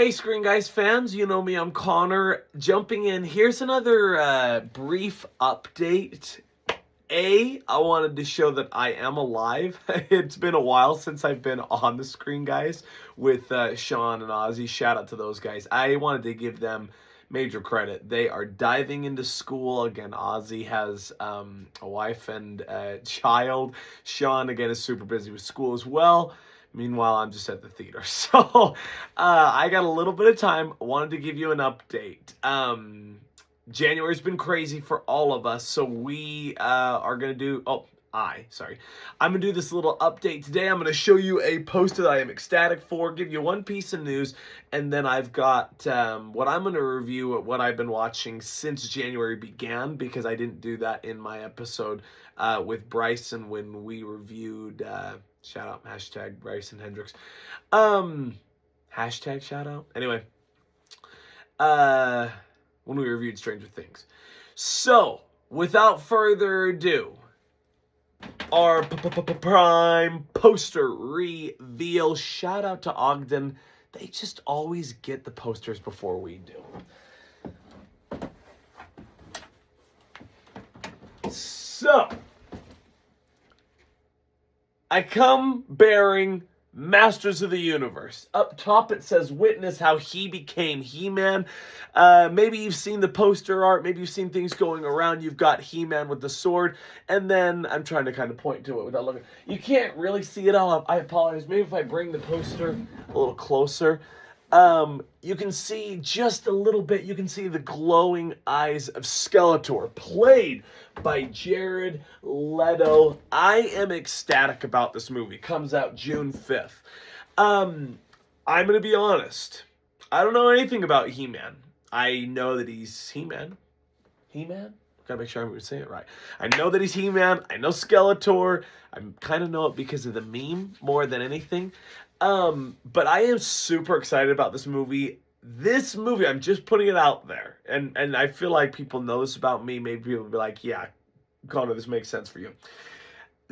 Hey, Screen Guys fans, you know me, I'm Connor. Jumping in, here's another brief update. I wanted to show that I am alive. It's been a while since I've been on the Screen Guys with Sean and Ozzy. Shout out to those guys. I wanted to give them major credit. They are diving into school. Again, Ozzy has a wife and a child. Sean, again, is super busy with school as well. Meanwhile, I'm just at the theater. So I got a little bit of time. Wanted to give you an update. January's been crazy for all of us. So we are going to do... I'm going to do this little update today. I'm going to show you a poster that I am ecstatic for, give you one piece of news, and then I've got what I'm going to review at what I've been watching since January began, because I didn't do that in my episode with Bryson when we reviewed... shout out, hashtag Bryson Hendricks. Hashtag shout out. Anyway, when we reviewed Stranger Things. So, without further ado, our prime poster reveal. Shout out to Ogden. They just always get the posters before we do. So, I come bearing Masters of the Universe. Up top it says, witness how he became He-Man. Maybe you've seen the poster art. Maybe you've seen things going around. You've got He-Man with the sword. And then, I'm trying to kind of point to it without looking. You can't really see it all. I apologize. Maybe if I bring the poster a little closer. You can see just a little bit. You can see the glowing eyes of Skeletor, played by Jared Leto. I am ecstatic about this movie. Comes out June 5th. I'm going to be honest. I don't know anything about He-Man. I know that he's He-Man. He-Man? Gotta make sure I'm saying it right. I know that he's He-Man. I know Skeletor. I kind of know it because of the meme more than anything. But I am super excited about this movie. This movie, I'm just putting it out there. And I feel like people know this about me. Maybe people will be like, yeah, Connor, this makes sense for you.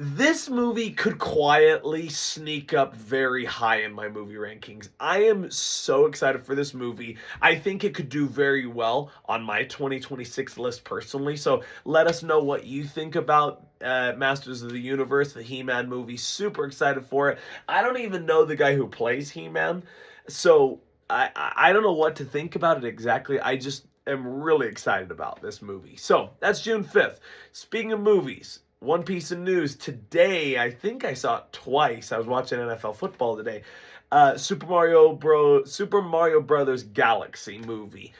This movie could quietly sneak up very high in my movie rankings. I am so excited for this movie. I think it could do very well on my 2026 list personally. So let us know what you think about Masters of the Universe, the He-Man movie. Super excited for it. I don't even know the guy who plays He-Man. So I don't know what to think about it exactly. I just am really excited about this movie. So that's June 5th. Speaking of movies, one piece of news today, I think I saw it twice. I was watching NFL football today. Super Mario Brothers Galaxy movie.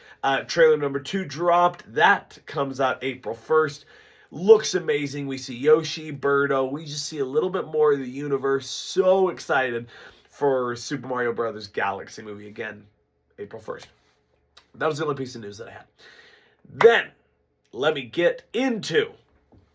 Trailer number 2 dropped. That comes out April 1st. Looks amazing. We see Yoshi, Birdo. We just see a little bit more of the universe. So excited for Super Mario Brothers Galaxy movie. Again, April 1st. That was the only piece of news that I had. Then, let me get into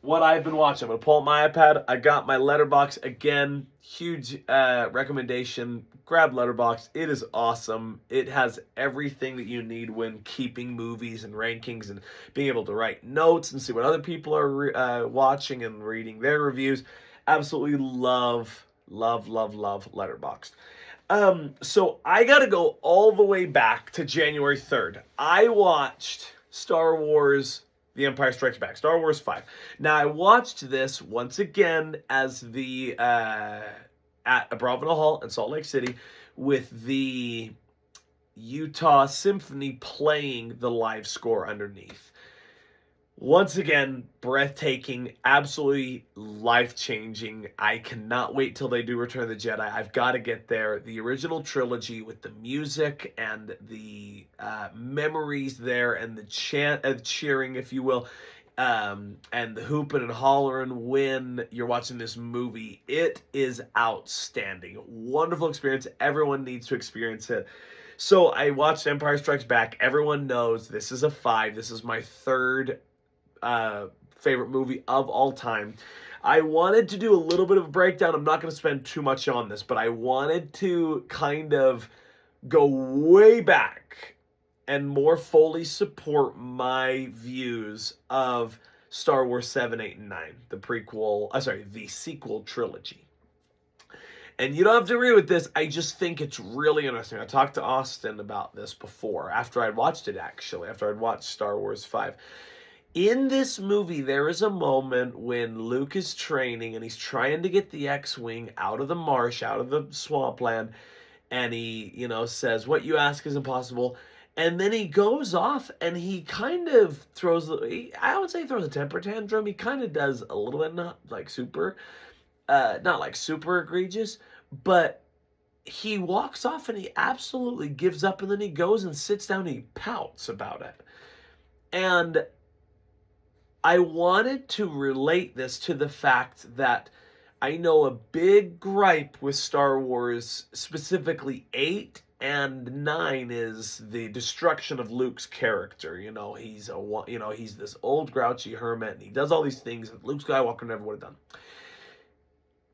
what I've been watching. I'm going to pull up my iPad. I got my Letterboxd. Again, huge recommendation. Grab Letterboxd. It is awesome. It has everything that you need when keeping movies and rankings and being able to write notes and see what other people are watching and reading their reviews. Absolutely love Letterboxd. So I got to go all the way back to January 3rd. I watched Star Wars The Empire Strikes Back, Star Wars 5. Now, I watched this once again as the at Abravanel Hall in Salt Lake City with the Utah Symphony playing the live score underneath. Once again, breathtaking, absolutely life-changing. I cannot wait till they do Return of the Jedi. I've got to get there. The original trilogy with the music and the memories there and the cheering, if you will, and the hooping and hollering when you're watching this movie. It is outstanding. Wonderful experience. Everyone needs to experience it. So I watched Empire Strikes Back. Everyone knows this is a 5. This is my third favorite movie of all time. I wanted to do a little bit of a breakdown. I'm not going to spend too much on this, but I wanted to kind of go way back and more fully support my views of Star Wars 7, 8, and 9, the sequel trilogy. And you don't have to agree with this. I just think it's really interesting. I talked to Austin about this before, after I'd watched it, actually, after I'd watched Star Wars 5. In this movie, there is a moment when Luke is training and he's trying to get the X-Wing out of the marsh, out of the swampland, and he, says, "What you ask is impossible." And then he goes off and he kind of throws, I would say he throws a temper tantrum. He kind of does a little bit, not like super egregious, but he walks off and he absolutely gives up, and then he goes and sits down and he pouts about it. And I wanted to relate this to the fact that I know a big gripe with Star Wars, specifically 8 and 9, is the destruction of Luke's character. He's this old grouchy hermit, and he does all these things that Luke Skywalker never would have done.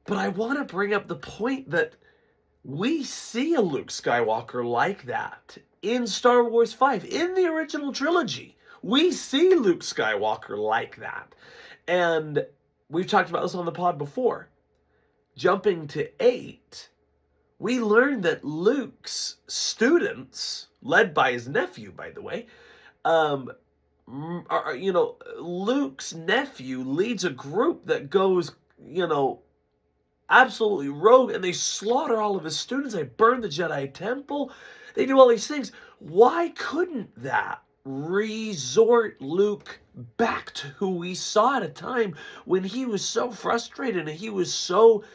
But I want to bring up the point that we see a Luke Skywalker like that in Star Wars 5, in the original trilogy. We see Luke Skywalker like that. And we've talked about this on the pod before. Jumping to 8, we learn that Luke's students, led by his nephew, by the way, Luke's nephew leads a group that goes, absolutely rogue, and they slaughter all of his students. They burn the Jedi Temple. They do all these things. Why couldn't that resort Luke back to who we saw at a time when he was so frustrated and he was so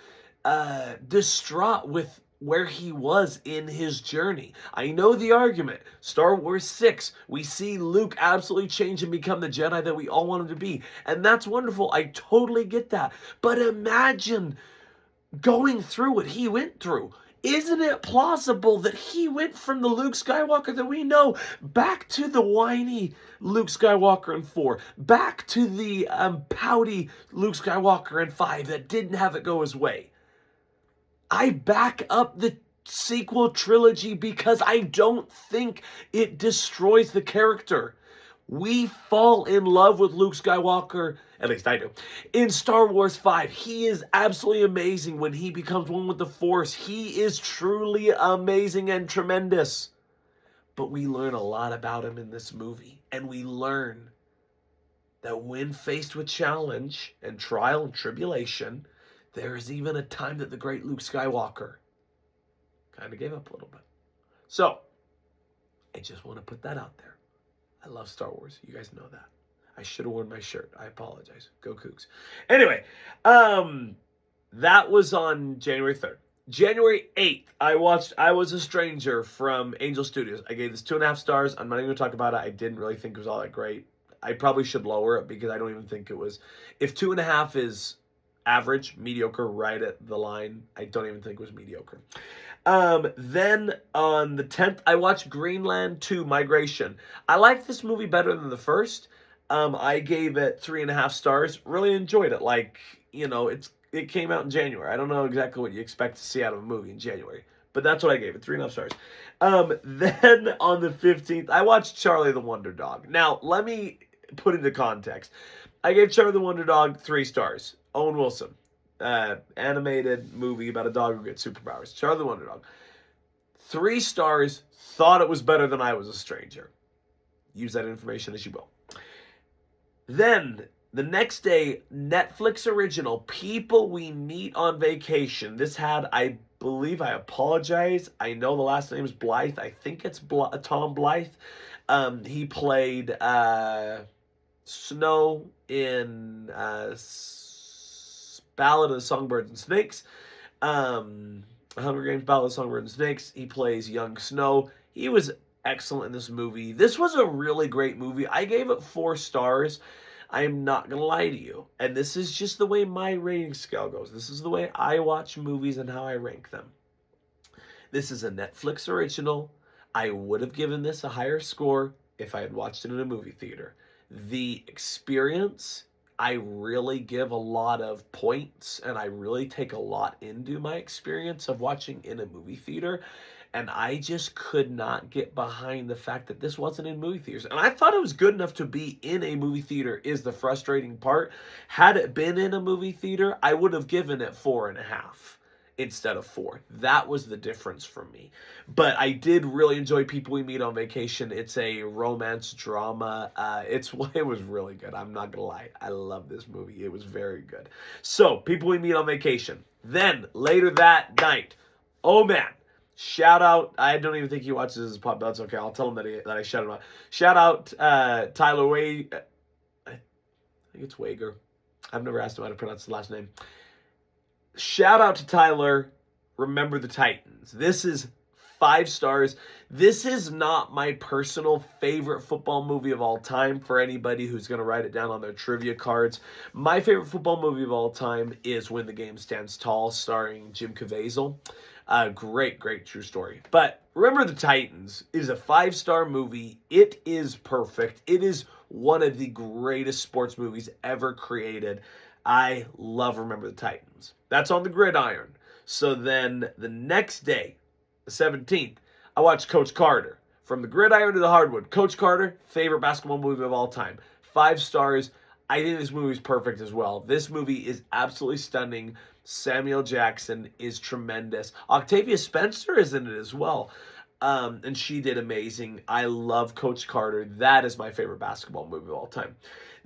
distraught with where he was in his journey? I know the argument. Star Wars 6, we see Luke absolutely change and become the Jedi that we all want him to be. And that's wonderful. I totally get that. But imagine going through what he went through. Isn't it plausible that he went from the Luke Skywalker that we know back to the whiny Luke Skywalker in 4, back to the pouty Luke Skywalker in 5 that didn't have it go his way? I back up the sequel trilogy because I don't think it destroys the character. We fall in love with Luke Skywalker, at least I do, in Star Wars 5. He is absolutely amazing when he becomes one with the Force. He is truly amazing and tremendous. But we learn a lot about him in this movie. And we learn that when faced with challenge and trial and tribulation, there is even a time that the great Luke Skywalker kind of gave up a little bit. So, I just want to put that out there. I love Star Wars. You guys know that. I should have worn my shirt. I apologize. Go Cougs. Anyway, that was on January 3rd. January 8th, I watched I Was a Stranger from Angel Studios. I gave this 2.5 stars. I'm not even going to talk about it. I didn't really think it was all that great. I probably should lower it because I don't even think it was. If 2.5 is average, mediocre, right at the line, I don't even think it was mediocre. Then on the 10th, I watched Greenland 2 Migration. I liked this movie better than the first. I gave it 3.5 stars. Really enjoyed it. It came out in January. I don't know exactly what you expect to see out of a movie in January, but that's what I gave it, 3.5 stars. Then on the 15th, I watched Charlie the Wonder Dog. Now, let me put into context. I gave Charlie the Wonder Dog 3 stars. Owen Wilson. Animated movie about a dog who gets superpowers. Charlie the Wonder Dog. 3 stars. Thought it was better than I Was a Stranger. Use that information as you will. Then, the next day, Netflix original, People We Meet on Vacation. This had, I believe, I apologize, I know the last name is Blythe. I think it's Tom Blythe. He played Snow in Ballad of the Songbirds and Snakes. Hunger Games Ballad of the Songbirds and Snakes. He plays young Snow. He was excellent in this movie. This was a really great movie. I gave it 4 stars. I am not going to lie to you. And this is just the way my rating scale goes. This is the way I watch movies and how I rank them. This is a Netflix original. I would have given this a higher score if I had watched it in a movie theater. The experience, I really give a lot of points, and I really take a lot into my experience of watching in a movie theater. And I just could not get behind the fact that this wasn't in movie theaters. And I thought it was good enough to be in a movie theater is the frustrating part. Had it been in a movie theater, I would have given it 4.5. instead of 4. That was the difference for me. But I did really enjoy People We Meet on Vacation. It's a romance drama. It was really good. I'm not gonna lie. I love this movie. It was very good. So, People We Meet on Vacation. Then, later that night, oh man, shout out, I don't even think he watches his pop, that's okay, I'll tell him that I shout him out. Shout out Tyler Way, I think it's Wager. I've never asked him how to pronounce his last name. Shout out to Tyler, Remember the Titans. This is 5 stars. This is not my personal favorite football movie of all time for anybody who's going to write it down on their trivia cards. My favorite football movie of all time is When the Game Stands Tall, starring Jim Caviezel. Great true story. But Remember the Titans is a 5-star movie. It is perfect. It is one of the greatest sports movies ever created. I love Remember the Titans. That's on the Gridiron. So then the next day, the 17th, I watched Coach Carter. From the Gridiron to the Hardwood. Coach Carter, favorite basketball movie of all time. 5 stars. I think this movie is perfect as well. This movie is absolutely stunning. Samuel Jackson is tremendous. Octavia Spencer is in it as well. And she did amazing. I love Coach Carter. That is my favorite basketball movie of all time.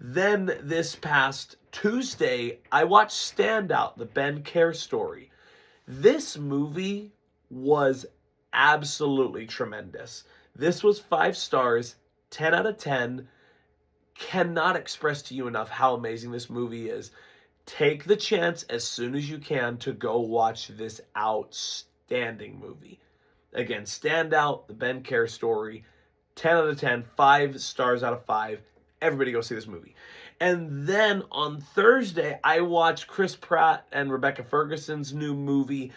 Then this past Tuesday, I watched Stand Out, the Ben Kerr story. This movie was absolutely tremendous. This was 5 stars, 10 out of 10. Cannot express to you enough how amazing this movie is. Take the chance as soon as you can to go watch this outstanding movie. Again, Stand Out, the Ben Kerr story, 10 out of 10, 5 stars out of 5. Everybody go see this movie. And then on Thursday, I watched Chris Pratt and Rebecca Ferguson's new movie,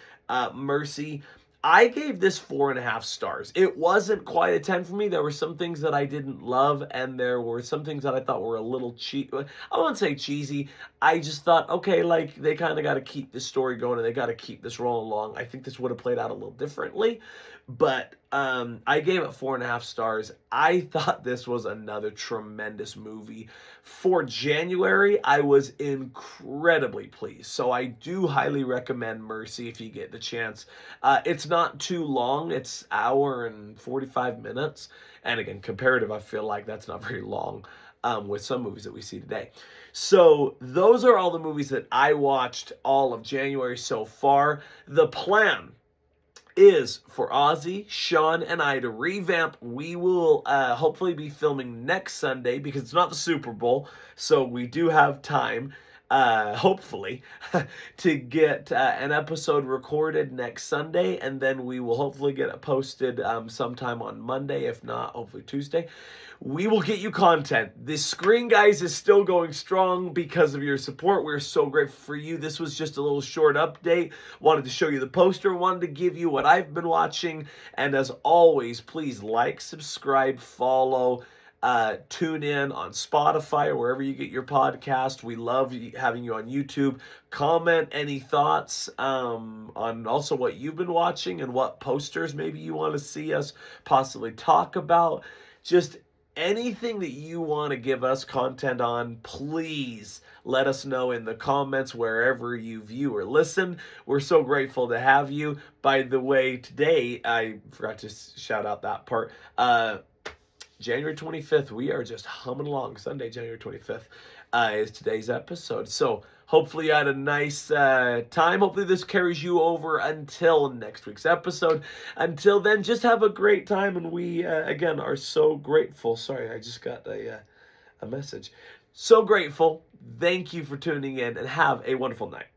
Mercy. I gave this 4.5 stars. It wasn't quite a 10 for me. There were some things that I didn't love, and there were some things that I thought were a little cheap. I won't say cheesy. I just thought, okay, like, they kind of got to keep this story going, and they got to keep this rolling along. I think this would have played out a little differently, but I gave it 4.5 stars. I thought this was another tremendous movie. For January, I was incredibly pleased. So I do highly recommend Mercy if you get the chance. It's not too long. It's hour and 45 minutes. And again, comparative, I feel like that's not very long with some movies that we see today. So those are all the movies that I watched all of January so far. The plan is for Ozzy, Sean, and I to revamp. We will hopefully be filming next Sunday because it's not the Super Bowl, so we do have time, hopefully, to get an episode recorded next Sunday, and then we will hopefully get it posted sometime on Monday, if not, hopefully Tuesday. We will get you content. The Screen Guys is still going strong because of your support. We're so grateful for you. This was just a little short update. Wanted to show you the poster. Wanted to give you what I've been watching. And as always, please like, subscribe, follow, tune in on Spotify or wherever you get your podcast. We love having you on YouTube. Comment any thoughts on also what you've been watching and what posters maybe you want to see us possibly talk about. Just anything that you want to give us content on, please let us know in the comments wherever you view or listen. We're so grateful to have you. By the way, today, I forgot to shout out that part. January 25th, we are just humming along. Sunday, January 25th is today's episode. So hopefully you had a nice time. Hopefully this carries you over until next week's episode. Until then, just have a great time. And we, again, are so grateful. Sorry, I just got a message. So grateful. Thank you for tuning in and have a wonderful night.